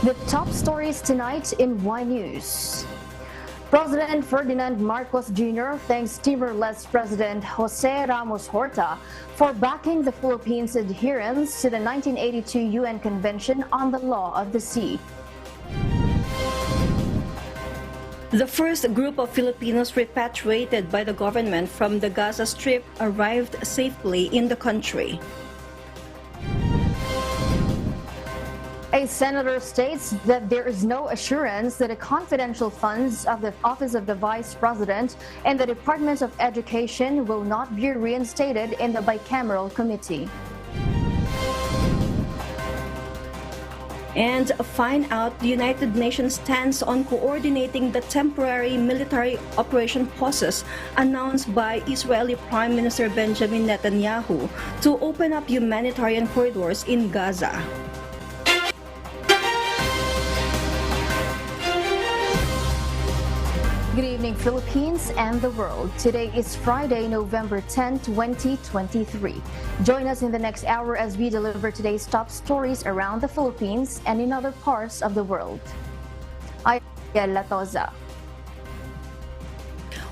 The top stories tonight in Y News. President Ferdinand Marcos Jr. thanks Timor Leste President Jose Ramos Horta for backing the Philippines' adherence to the 1982 UN Convention on the Law of the Sea. The first group of Filipinos repatriated by the government from the Gaza Strip arrived safely in the country. A senator states that there is no assurance that the confidential funds of the Office of the Vice President and the Department of Education will not be reinstated in the bicameral committee. And find out the United Nations stance on coordinating the temporary military operation pauses announced by Israeli Prime Minister Benjamin Netanyahu to open up humanitarian corridors in Gaza. Good evening, Philippines and the world. Today is Friday, November 10, 2023. Join us in the next hour as we deliver today's top stories around the Philippines and in other parts of the world. I am Latoza.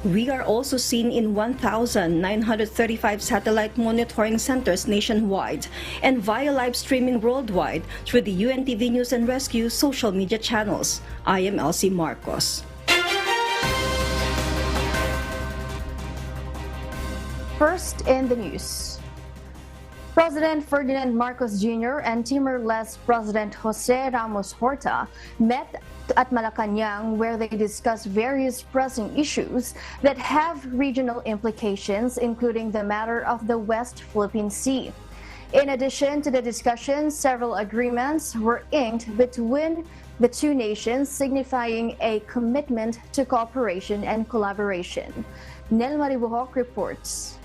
We are also seen in 1,935 satellite monitoring centers nationwide and via live streaming worldwide through the UNTV News and Rescue social media channels. I am Elsie Marcos. First in the news. President Ferdinand Marcos Jr. and Timor Leste President Jose Ramos Horta met at Malacanang, where they discussed various pressing issues that have regional implications, including the matter of the West Philippine Sea. In addition to the discussion, several agreements were inked between the two nations, signifying a commitment to cooperation and collaboration. Nel Maribuhok reports.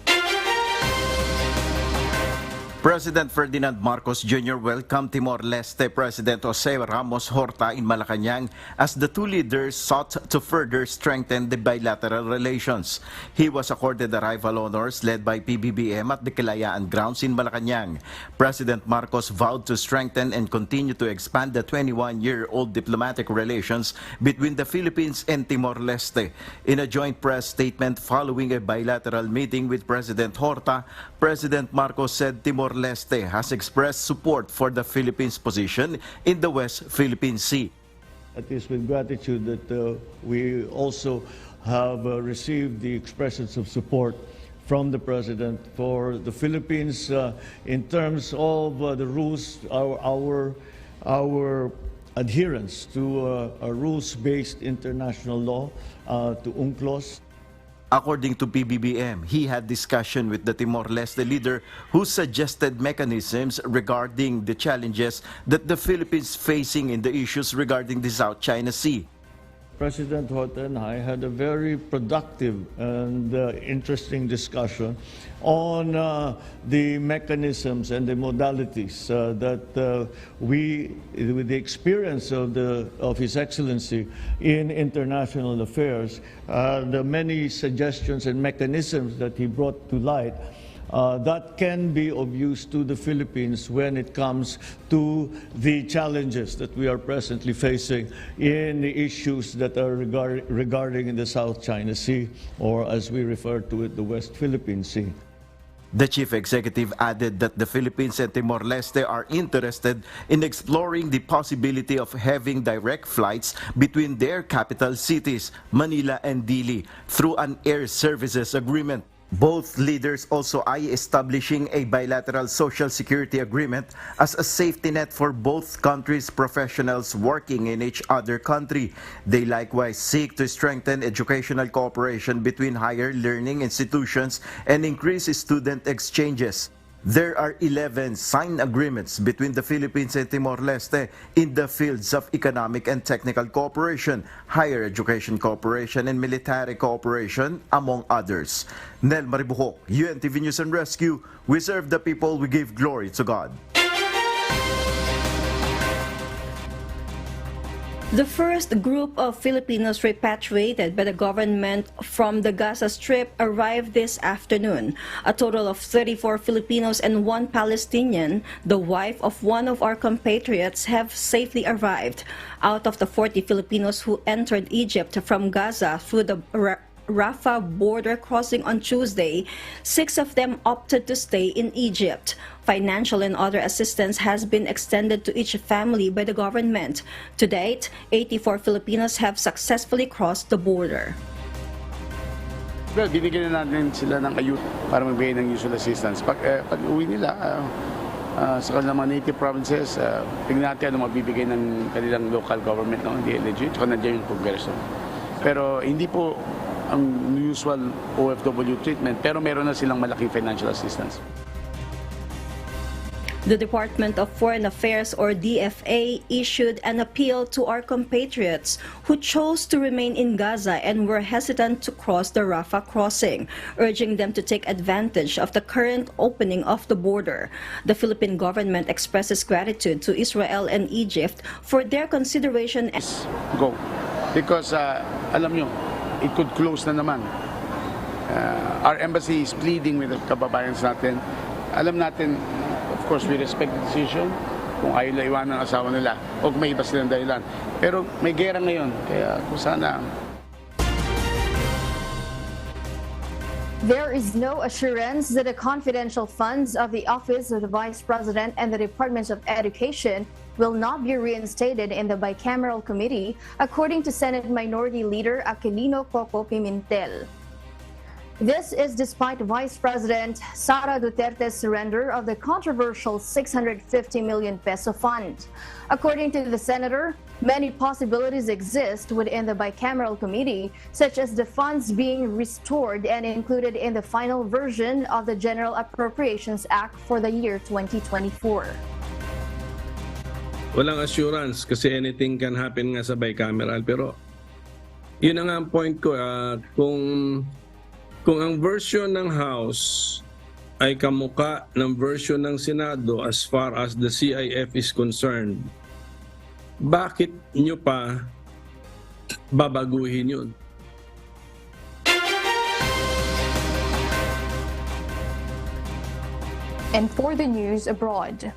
President Ferdinand Marcos Jr. welcomed Timor Leste President Jose Ramos Horta in Malacanang as the two leaders sought to further strengthen the bilateral relations. He was accorded arrival honors led by PBBM at the Kalayaan grounds in Malacanang. President Marcos vowed to strengthen and continue to expand the 21-year-old diplomatic relations between the Philippines and Timor Leste. In a joint press statement following a bilateral meeting with President Horta, President Marcos said Timor Leste has expressed support for the Philippines' position in the West Philippine Sea. It is with gratitude that we also have received the expressions of support from the President for the Philippines in terms of the rules, our adherence to a rules-based international law, to UNCLOS. According to PBBM, he had discussion with the Timor-Leste leader who suggested mechanisms regarding the challenges that the Philippines facing in the issues regarding the South China Sea. President Horta and I had a very productive and interesting discussion on the mechanisms and the modalities that we, with the experience of His Excellency in international affairs, the many suggestions and mechanisms that he brought to light that can be of use to the Philippines when it comes to the challenges that we are presently facing in the issues that are regarding the South China Sea, or as we refer to it, the West Philippine Sea. The chief executive added that the Philippines and Timor-Leste are interested in exploring the possibility of having direct flights between their capital cities, Manila and Dili, through an air services agreement. Both leaders also eye establishing a bilateral social security agreement as a safety net for both countries' professionals working in each other country. They likewise seek to strengthen educational cooperation between higher learning institutions and increase student exchanges. There are 11 signed agreements between the Philippines and Timor-Leste in the fields of economic and technical cooperation, higher education cooperation, and military cooperation, among others. Nel Maribuhok, UNTV News and Rescue. We serve the people, we give glory to God. The first group of Filipinos repatriated by the government from the Gaza Strip arrived this afternoon. A total of 34 Filipinos and 1 Palestinian, the wife of one of our compatriots, have safely arrived. Out of the 40 Filipinos who entered Egypt from Gaza through the Rafah border crossing on Tuesday, 6 of them opted to stay in Egypt. Financial and other assistance has been extended to each family by the government. To date, 84 Filipinos have successfully crossed the border. Well, binigyan na natin sila ng ayuda para magbigay ng usual assistance. Pag uwi nila sa kanilang mga native provinces, tingnan natin ano mabibigay ng kanilang local government, no? Hindi legit, tsaka nandiyan yung Kongreso. Pero hindi po ang usual OFW treatment, pero meron na silang malaking financial assistance. The Department of Foreign Affairs, or DFA, issued an appeal to our compatriots who chose to remain in Gaza and were hesitant to cross the Rafah crossing, urging them to take advantage of the current opening of the border. The Philippine government expresses gratitude to Israel and Egypt for their consideration. Go. Because, alam nyo, it could close na naman. Our embassy is pleading with the kababayans natin. Alam natin, of course, we respect the decision. Kung ayaw na iwanan ang asawa nila, o kung may iba silang dahilan. Pero may gera ngayon, kaya kung sana. There is no assurance that the confidential funds of the Office of the Vice President and the Department of Education will not be reinstated in the bicameral committee, according to Senate Minority Leader Aquilino Coco Pimentel. This is despite Vice President Sara Duterte's surrender of the controversial 650 million peso fund. According to the senator, many possibilities exist within the bicameral committee, such as the funds being restored and included in the final version of the General Appropriations Act for the year 2024. Walang assurance kasi anything can happen nga sa bicameral, pero yun na nga ang point ko, kung ang version ng House ay kamuka ng version ng Senado as far as the CIF is concerned, bakit nyo pa babaguhin yun? And for the news abroad,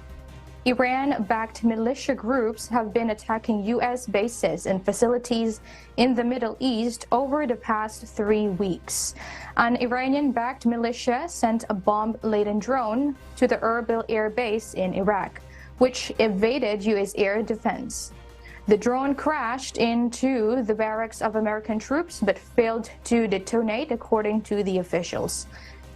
Iran-backed militia groups have been attacking U.S. bases and facilities in the Middle East over the past 3 weeks. An Iranian-backed militia sent a bomb-laden drone to the Erbil air base in Iraq, which evaded U.S. air defense. The drone crashed into the barracks of American troops but failed to detonate, according to the officials.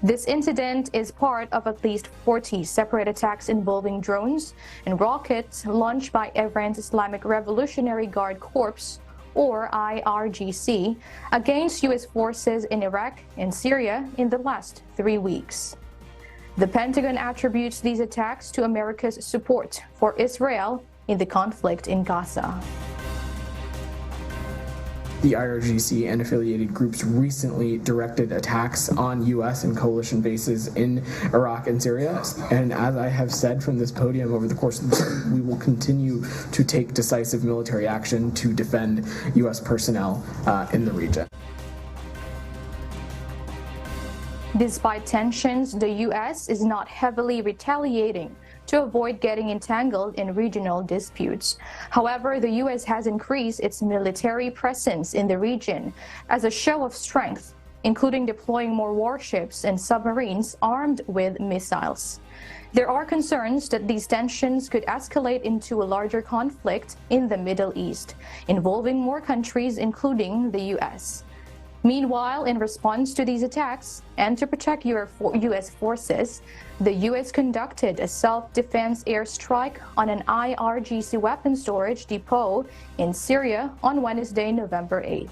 This incident is part of at least 40 separate attacks involving drones and rockets launched by Iran's Islamic Revolutionary Guard Corps, or IRGC, against U.S. forces in Iraq and Syria in the last 3 weeks. The Pentagon attributes these attacks to America's support for Israel in the conflict in Gaza. The IRGC and affiliated groups recently directed attacks on U.S. and coalition bases in Iraq and Syria. And as I have said from this podium over the course of the year, we will continue to take decisive military action to defend U.S. personnel in the region. Despite tensions, the U.S. is not heavily retaliating to avoid getting entangled in regional disputes. However, the U.S. has increased its military presence in the region as a show of strength, including deploying more warships and submarines armed with missiles. There are concerns that these tensions could escalate into a larger conflict in the Middle East, involving more countries, including the U.S. Meanwhile, in response to these attacks and to protect U.S. forces, the U.S. conducted a self-defense airstrike on an IRGC weapons storage depot in Syria on Wednesday, November 8.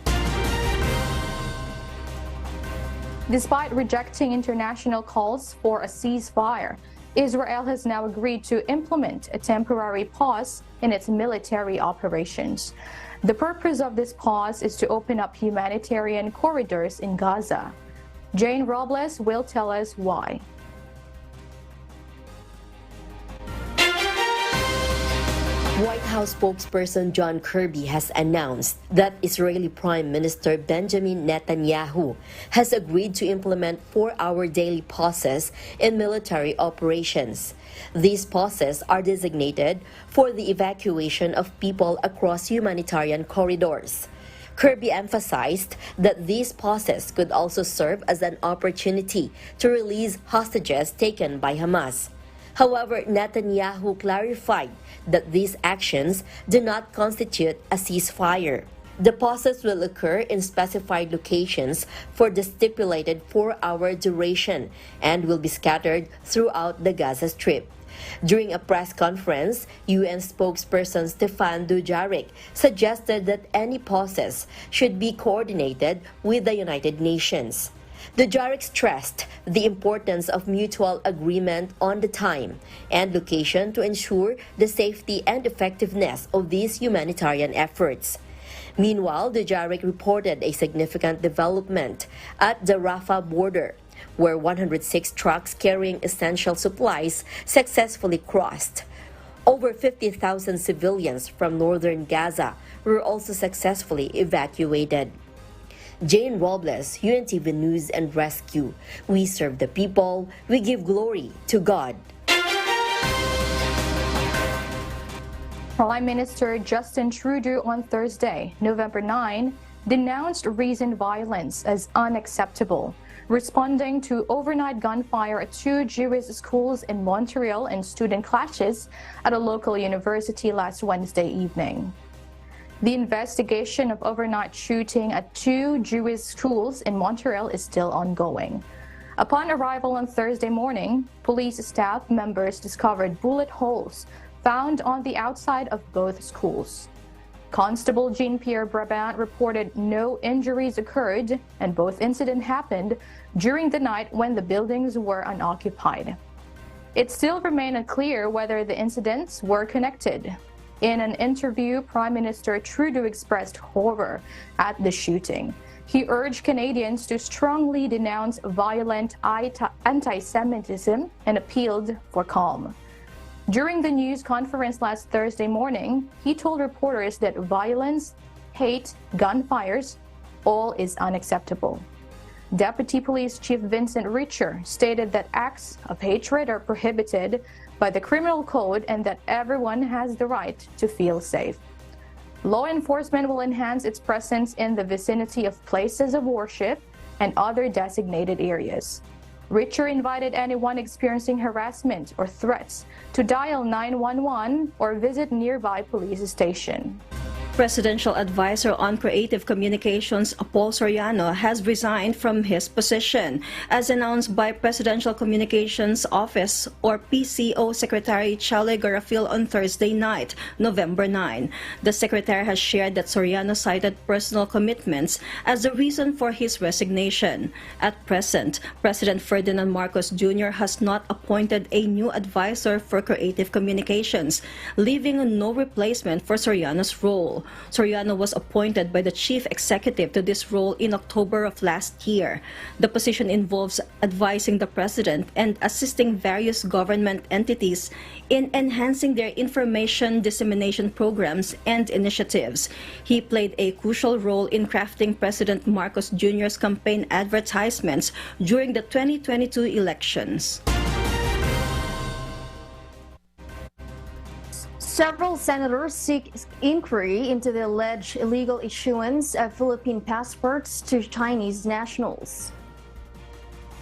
Despite rejecting international calls for a ceasefire, Israel has now agreed to implement a temporary pause in its military operations. The purpose of this pause is to open up humanitarian corridors in Gaza. Jane Robles will tell us why. White House spokesperson John Kirby has announced that Israeli Prime Minister Benjamin Netanyahu has agreed to implement 4-hour daily pauses in military operations. These pauses are designated for the evacuation of people across humanitarian corridors. Kirby emphasized that these pauses could also serve as an opportunity to release hostages taken by Hamas. However, Netanyahu clarified that these actions do not constitute a ceasefire. The pauses will occur in specified locations for the stipulated 4-hour duration and will be scattered throughout the Gaza Strip. During a press conference, UN spokesperson Stefan Dujarric suggested that any pauses should be coordinated with the United Nations. Dujarric stressed the importance of mutual agreement on the time and location to ensure the safety and effectiveness of these humanitarian efforts. Meanwhile, Dujarric reported a significant development at the Rafah border, where 106 trucks carrying essential supplies successfully crossed. Over 50,000 civilians from northern Gaza were also successfully evacuated. Jane Robles, UNTV News and Rescue. We serve the people. We give glory to God. Prime Minister Justin Trudeau on Thursday, November 9, denounced recent violence as unacceptable, responding to overnight gunfire at 2 Jewish schools in Montreal and student clashes at a local university last Wednesday evening. The investigation of overnight shooting at 2 Jewish schools in Montreal is still ongoing. Upon arrival on Thursday morning, police staff members discovered bullet holes found on the outside of both schools. Constable Jean-Pierre Brabant reported no injuries occurred, and both incidents happened during the night when the buildings were unoccupied. It still remains unclear whether the incidents were connected. In an interview, Prime Minister Trudeau expressed horror at the shooting. He urged Canadians to strongly denounce violent anti-Semitism and appealed for calm. During the news conference last Thursday morning, he told reporters that violence, hate, gunfires, all is unacceptable. Deputy Police Chief Vincent Richer stated that acts of hatred are prohibited by the criminal code and that everyone has the right to feel safe. Law enforcement will enhance its presence in the vicinity of places of worship and other designated areas. Richer invited anyone experiencing harassment or threats to dial 911 or visit nearby police station. Presidential Advisor on Creative Communications Paul Soriano has resigned from his position, as announced by Presidential Communications Office or PCO Secretary Chale Garafil on Thursday night, November 9. The secretary has shared that Soriano cited personal commitments as the reason for his resignation. At present, President Ferdinand Marcos Jr. has not appointed a new advisor for creative communications, leaving no replacement for Soriano's role. Soriano was appointed by the chief executive to this role in October of last year. The position involves advising the president and assisting various government entities in enhancing their information dissemination programs and initiatives. He played a crucial role in crafting President Marcos Jr.'s campaign advertisements during the 2022 elections. Several senators seek inquiry into the alleged illegal issuance of Philippine passports to Chinese nationals.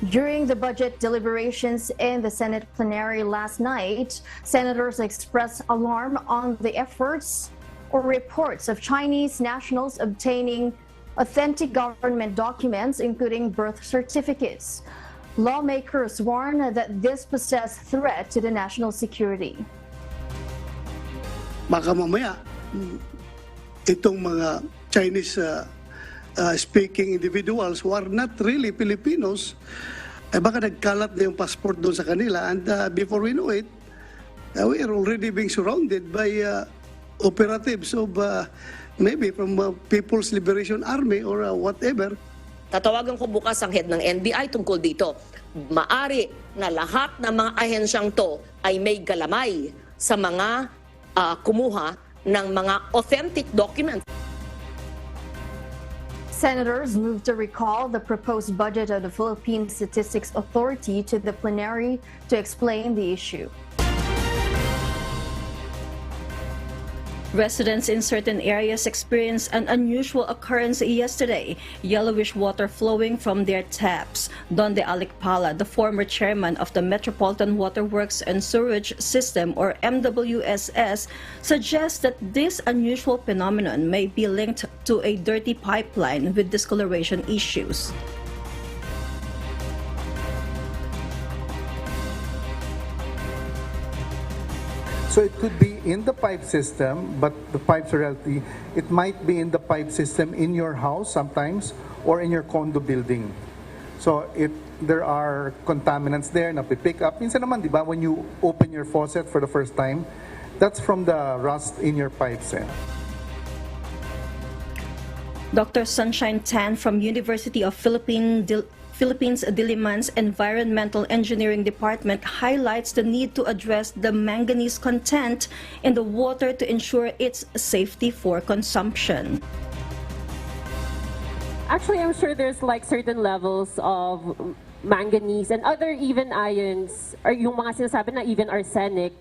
During the budget deliberations in the Senate plenary last night, senators expressed alarm on the efforts or reports of Chinese nationals obtaining authentic government documents, including birth certificates. Lawmakers warn that this poses a threat to the national security. Baka mamaya itong mga Chinese speaking individuals who are not really Filipinos, baka nagkalat na yung passport doon sa kanila, and before we know it, we are already being surrounded by operatives of maybe from People's Liberation Army or whatever. Tatawagan ko bukas ang head ng NBI tungkol dito. Maari na lahat ng mga ahensyang to ay may galamay sa mga kumuha ng mga authentic documents. Senators moved to recall the proposed budget of the Philippine Statistics Authority to the plenary to explain the issue. Residents in certain areas experienced an unusual occurrence yesterday, yellowish water flowing from their taps. Donde Alicpala, the former chairman of the Metropolitan Waterworks and Sewerage System, or MWSS, suggests that this unusual phenomenon may be linked to a dirty pipeline with discoloration issues. So it could be in the pipe system, but the pipes are healthy. It might be in the pipe system in your house sometimes, or in your condo building. So there are contaminants there na pick up. Minsan naman, di ba, when you open your faucet for the first time, that's from the rust in your pipes. Dr. Sunshine Tan from University of Philippines Diliman's Environmental Engineering Department highlights the need to address the manganese content in the water to ensure its safety for consumption. Actually, I'm sure there's like certain levels of manganese and other even ions, or yung mga sinasabi na even arsenic.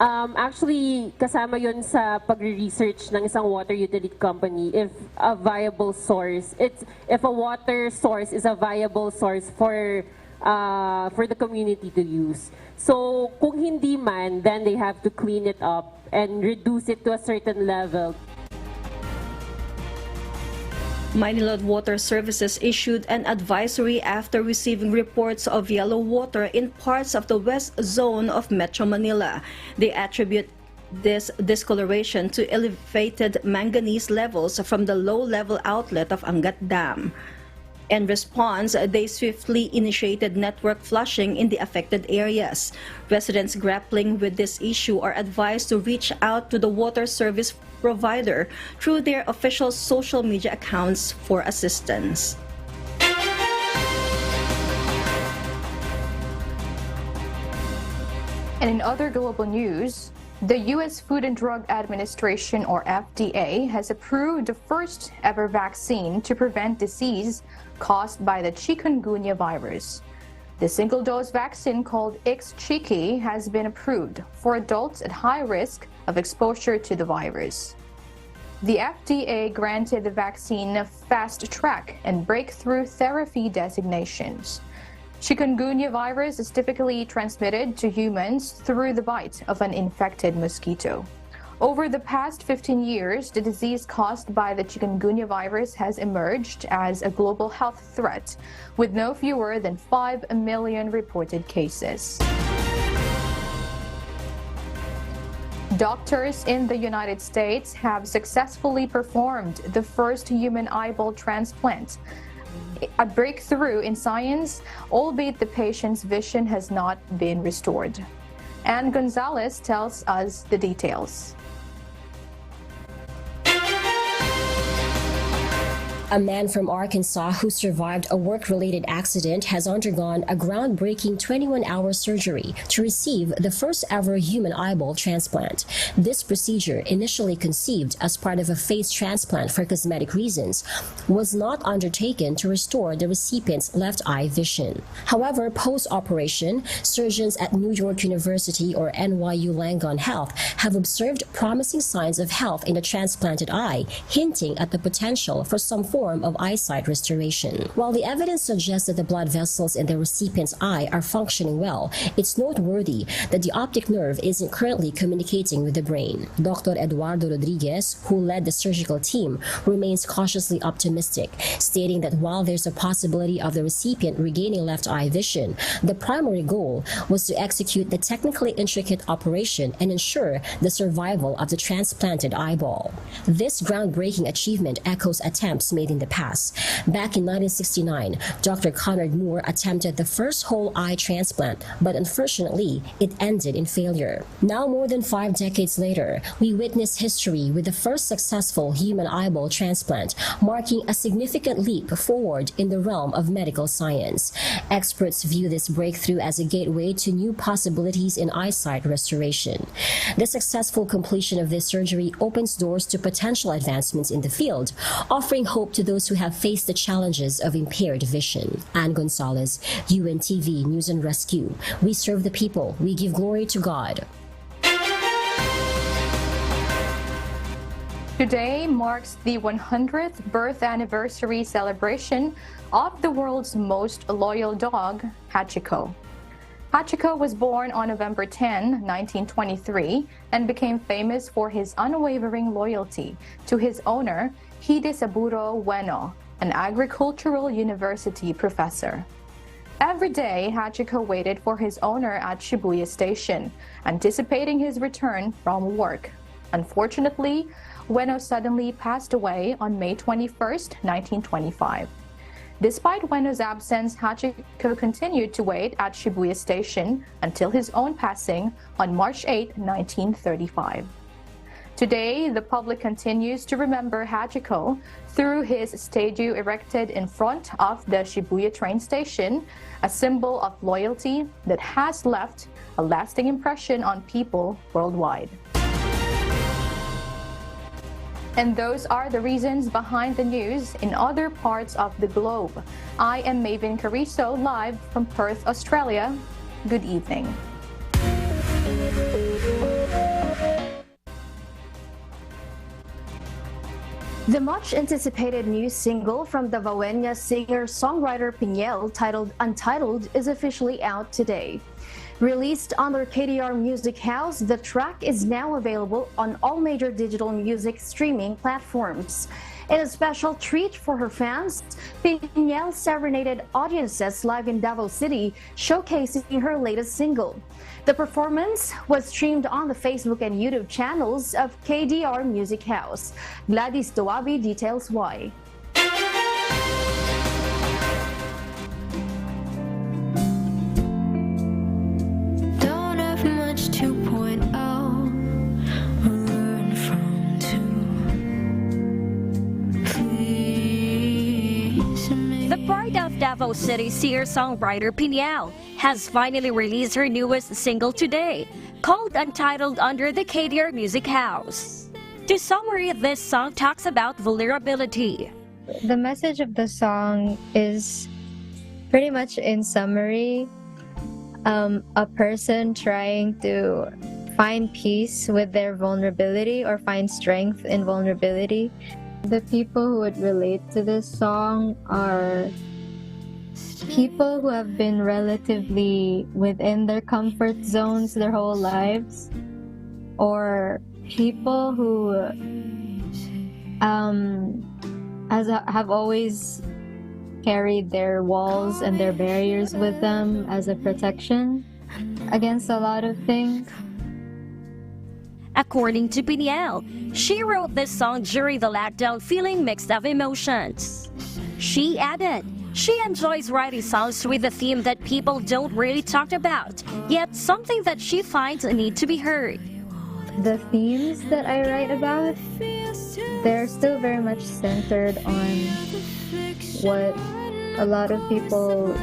Actually, kasama yun sa pagre-research ng isang water utility company if a viable source, if a water source is a viable source for the community to use. So, kung hindi man, then they have to clean it up and reduce it to a certain level. Manila Water Services issued an advisory after receiving reports of yellow water in parts of the west zone of Metro Manila. They attribute this discoloration to elevated manganese levels from the low-level outlet of Angat Dam. In response, they swiftly initiated network flushing in the affected areas. Residents grappling with this issue are advised to reach out to the water service provider through their official social media accounts for assistance. And in other global news, the U.S. Food and Drug Administration, or FDA, has approved the first ever vaccine to prevent disease caused by the chikungunya virus. The single-dose vaccine called Ixchiki has been approved for adults at high risk of exposure to the virus. The FDA granted the vaccine Fast Track and Breakthrough Therapy designations. Chikungunya virus is typically transmitted to humans through the bite of an infected mosquito. Over the past 15 years, the disease caused by the chikungunya virus has emerged as a global health threat, with no fewer than 5 million reported cases. Doctors in the United States have successfully performed the first human eyeball transplant, a breakthrough in science, albeit the patient's vision has not been restored. Ann Gonzalez tells us the details. A man from Arkansas who survived a work-related accident has undergone a groundbreaking 21-hour surgery to receive the first ever human eyeball transplant. This procedure, initially conceived as part of a face transplant for cosmetic reasons, was not undertaken to restore the recipient's left eye vision. However, post-operation, surgeons at New York University or NYU Langone Health have observed promising signs of health in the transplanted eye, hinting at the potential for some form of eyesight restoration. While the evidence suggests that the blood vessels in the recipient's eye are functioning well, it's noteworthy that the optic nerve isn't currently communicating with the brain. Dr. Eduardo Rodriguez, who led the surgical team, remains cautiously optimistic, stating that while there's a possibility of the recipient regaining left eye vision, the primary goal was to execute the technically intricate operation and ensure the survival of the transplanted eyeball. This groundbreaking achievement echoes attempts made in the past. Back in 1969, Dr. Conrad Moore attempted the first whole eye transplant, but unfortunately, it ended in failure. Now, more than 5 decades later, we witness history with the first successful human eyeball transplant, marking a significant leap forward in the realm of medical science. Experts view this breakthrough as a gateway to new possibilities in eyesight restoration. The successful completion of this surgery opens doors to potential advancements in the field, offering hope to those who have faced the challenges of impaired vision. Ann Gonzalez, UNTV News and Rescue. We serve the people. We give glory to God. Today marks the 100th birth anniversary celebration of the world's most loyal dog, Hachiko. Hachiko was born on November 10, 1923, and became famous for his unwavering loyalty to his owner, Hidesaburo Ueno, an agricultural university professor. Every day, Hachiko waited for his owner at Shibuya Station, anticipating his return from work. Unfortunately, Ueno suddenly passed away on May 21, 1925. Despite Ueno's absence, Hachiko continued to wait at Shibuya Station until his own passing on March 8, 1935. Today, the public continues to remember Hachiko through his statue erected in front of the Shibuya train station, a symbol of loyalty that has left a lasting impression on people worldwide. And those are the reasons behind the news in other parts of the globe. I am Maven Carrizo, live from Perth, Australia. Good evening. The much-anticipated new single from the Vauenya singer-songwriter Piñel, titled Untitled, is officially out today. Released under KDR Music House, the track is now available on all major digital music streaming platforms. In a special treat for her fans, Piñel serenaded audiences live in Davao City, showcasing her latest single. The performance was streamed on the Facebook and YouTube channels of KDR Music House. Gladys Doabi details why. Davao City singer-songwriter Piñel has finally released her newest single today, called Untitled, under the KDR Music House. To summary, this song talks about vulnerability. The message of the song is pretty much, in summary, a person trying to find peace with their vulnerability or find strength in vulnerability. The people who would relate to this song are people who have been relatively within their comfort zones their whole lives, or people who have always carried their walls and their barriers with them as a protection against a lot of things. According to Piñel, she wrote this song during the lockdown, feeling mixed of emotions. She added, she enjoys writing songs with a theme that people don't really talk about, yet something that she finds a need to be heard. The themes that I write about, they're still very much centered on what a lot of people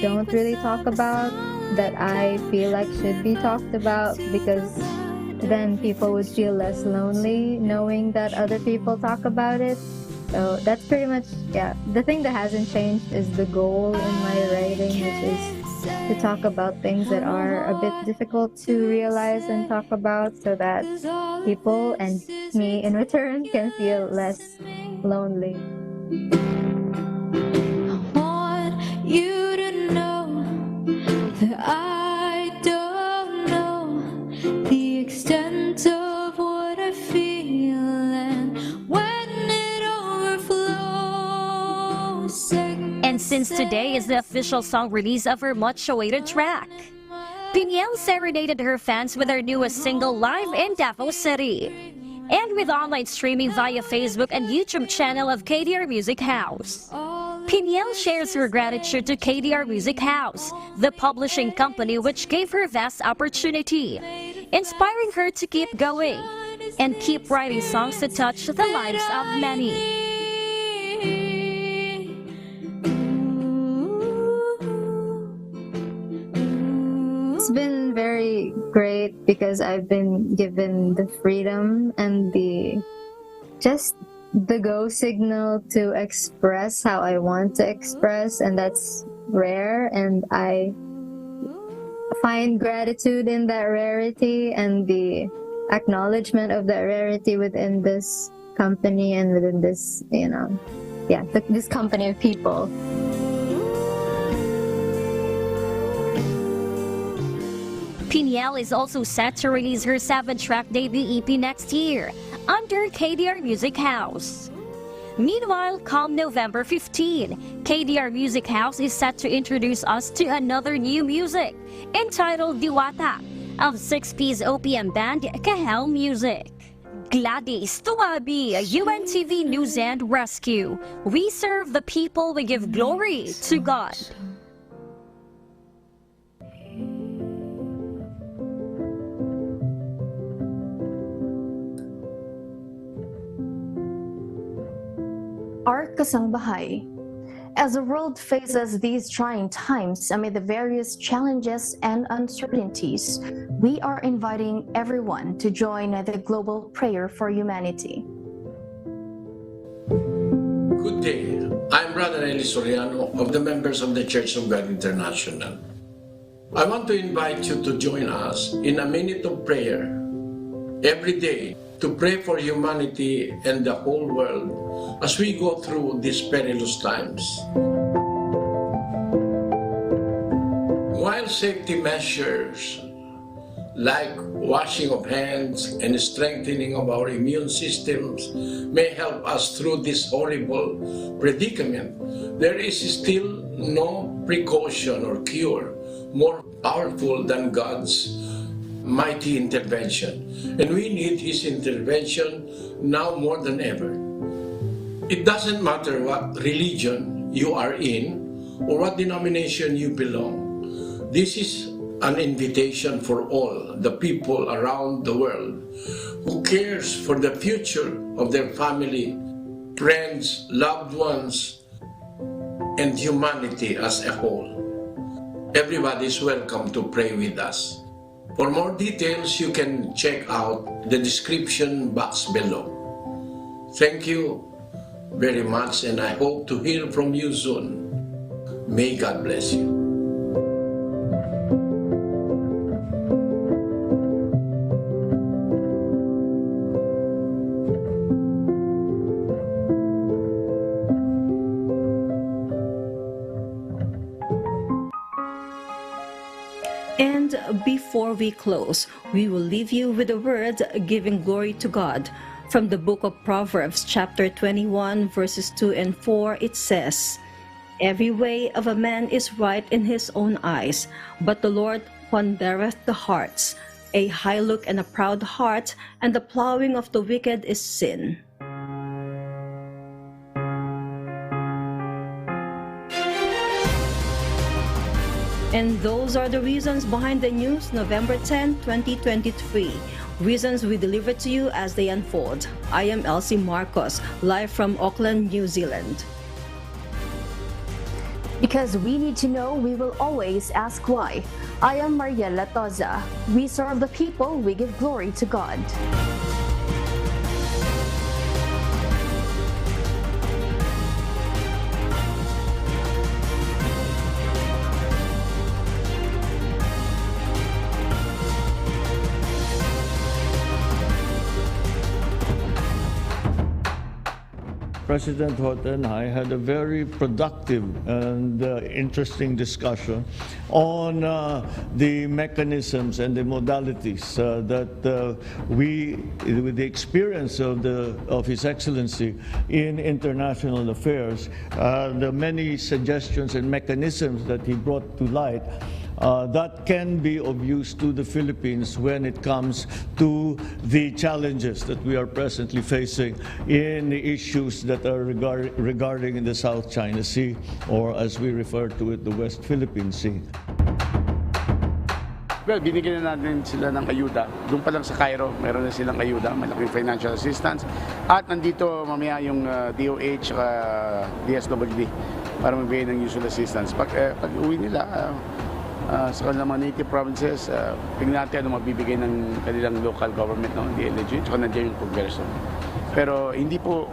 don't really talk about, that I feel like should be talked about, because then people would feel less lonely knowing that other people talk about it. So that's pretty much, yeah. The thing that hasn't changed is the goal in my writing, which is to talk about things that are a bit difficult to realize and talk about, so that people and me in return can feel less lonely. I want you to know that I don't know the extent of what I feel, and when it overflows. And since today is the official song release of her much-awaited track, Piñel serenaded her fans with her newest single live in Davao City. and with online streaming via Facebook and YouTube channel of KDR Music House. Piniel shares her gratitude to KDR Music House, the publishing company which gave her vast opportunity, inspiring her to keep going and keep writing songs to touch the lives of many. It's been very great because I've been given the freedom and the go signal to express how I want to express, and that's rare, and I find gratitude in that rarity and the acknowledgement of that rarity within this company and within this, this company of people. Piniel is also set to release her 7-track debut EP next year under KDR Music House. Meanwhile, come November 15, KDR Music House is set to introduce us to another new music entitled Diwata of 6-piece OPM band Kahel Music. Gladys Tuabi, UNTV News and Rescue. We serve the people, we give glory to God. Our Kasangbahay. As the world faces these trying times amid the various challenges and uncertainties, we are inviting everyone to join the global prayer for humanity. Good day. I'm Brother Eli Soriano of the members of the Church of God International. I want to invite you to join us in a minute of prayer every day to pray for humanity and the whole world as we go through these perilous times. While safety measures like washing of hands and strengthening of our immune systems may help us through this horrible predicament, there is still no precaution or cure more powerful than God's mighty intervention. And we need His intervention now more than ever. It doesn't matter what religion you are in or what denomination you belong. This is an invitation for all the people around the world who cares for the future of their family, friends, loved ones, and humanity as a whole. Everybody is welcome to pray with us. For more details, you can check out the description box below. Thank you very much, and I hope to hear from you soon. May God bless you. And before we close, we will leave you with a word giving glory to God. From the book of Proverbs, chapter 21, verses 2 and 4, it says, "Every way of a man is right in his own eyes, but the Lord pondereth the hearts. A high look and a proud heart, and the plowing of the wicked is sin." And those are the reasons behind the news, November 10, 2023. Reasons we deliver to you as they unfold. I am Elsie Marcos, live from Auckland, New Zealand. Because we need to know, we will always ask why. I am Mariela Toza. We serve the people, we give glory to God. President Horta and I had a very productive and interesting discussion on the mechanisms and the modalities that we, with the experience of His Excellency in international affairs, the many suggestions and mechanisms that he brought to light that can be of use to the Philippines when it comes to the challenges that we are presently facing in the issues that are regarding in the South China Sea, or as we refer to it, the West Philippine Sea. Well, binigyan na natin sila ng ayuda. Doon pa lang sa Cairo, meron na silang ayuda, malaking financial assistance. At nandito mamaya yung DOH at DSWD para magbigay ng usual assistance. Pag uwi nila sa kanilang mga native provinces, tingnan natin ano mabibigay ng kanilang local government, no? DLG, at nandiyan yung Congreso. Pero hindi po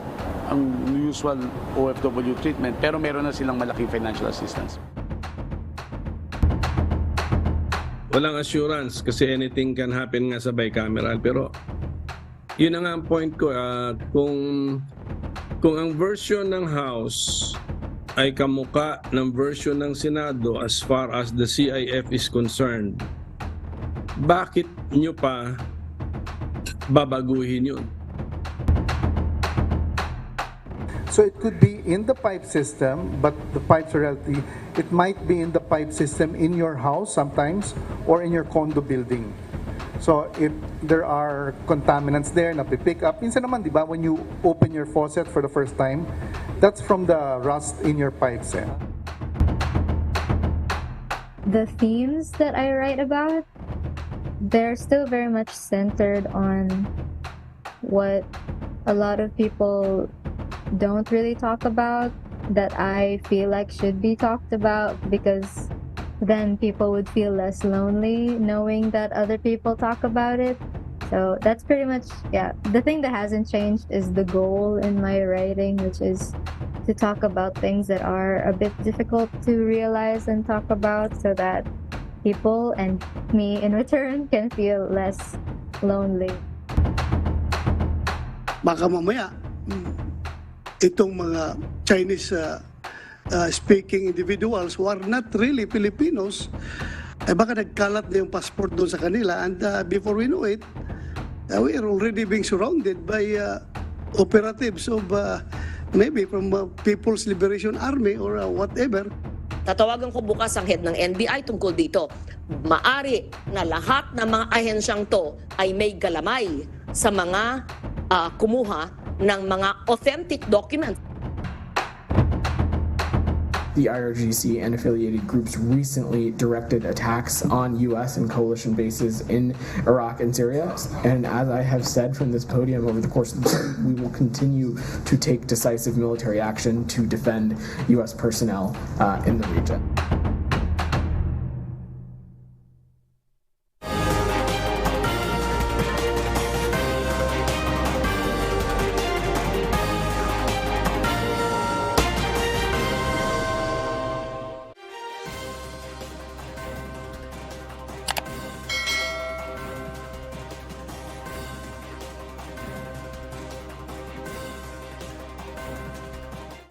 ang usual OFW treatment, pero meron na silang malaking financial assistance. Walang assurance kasi anything can happen nga sa bicameral, pero yun na nga ang point ko, kung ang version ng House ay kamuka ng version ng Senado as far as the CIF is concerned, bakit nyo pa babaguhin yun? So it could be in the pipe system, but the pipes are relatively, it might be in the pipe system in your house sometimes, or in your condo building. So if there are contaminants there na pick up, minsan naman, di ba, when you open your faucet for the first time, that's from the rust in your pipes. The themes that I write about, they're still very much centered on what a lot of people don't really talk about, that I feel like should be talked about, because then people would feel less lonely knowing that other people talk about it. So that's pretty much, yeah. The thing that hasn't changed is the goal in my writing, which is to talk about things that are a bit difficult to realize and talk about, so that people and me in return can feel less lonely. Baka mamaya, itong mga Chinese speaking individuals who are not really Filipinos, baka nagkalat na yung passport doon sa kanila, and before we know it, we are already being surrounded by operatives of maybe from People's Liberation Army or whatever. Tatawagan ko bukas ang head ng NBI tungkol dito. Maari na lahat ng mga ahensyang to ay may galamay sa mga kumuha ng mga authentic documents. The IRGC and affiliated groups recently directed attacks on U.S. and coalition bases in Iraq and Syria. And as I have said from this podium over the course of the year, we will continue to take decisive military action to defend U.S. personnel in the region.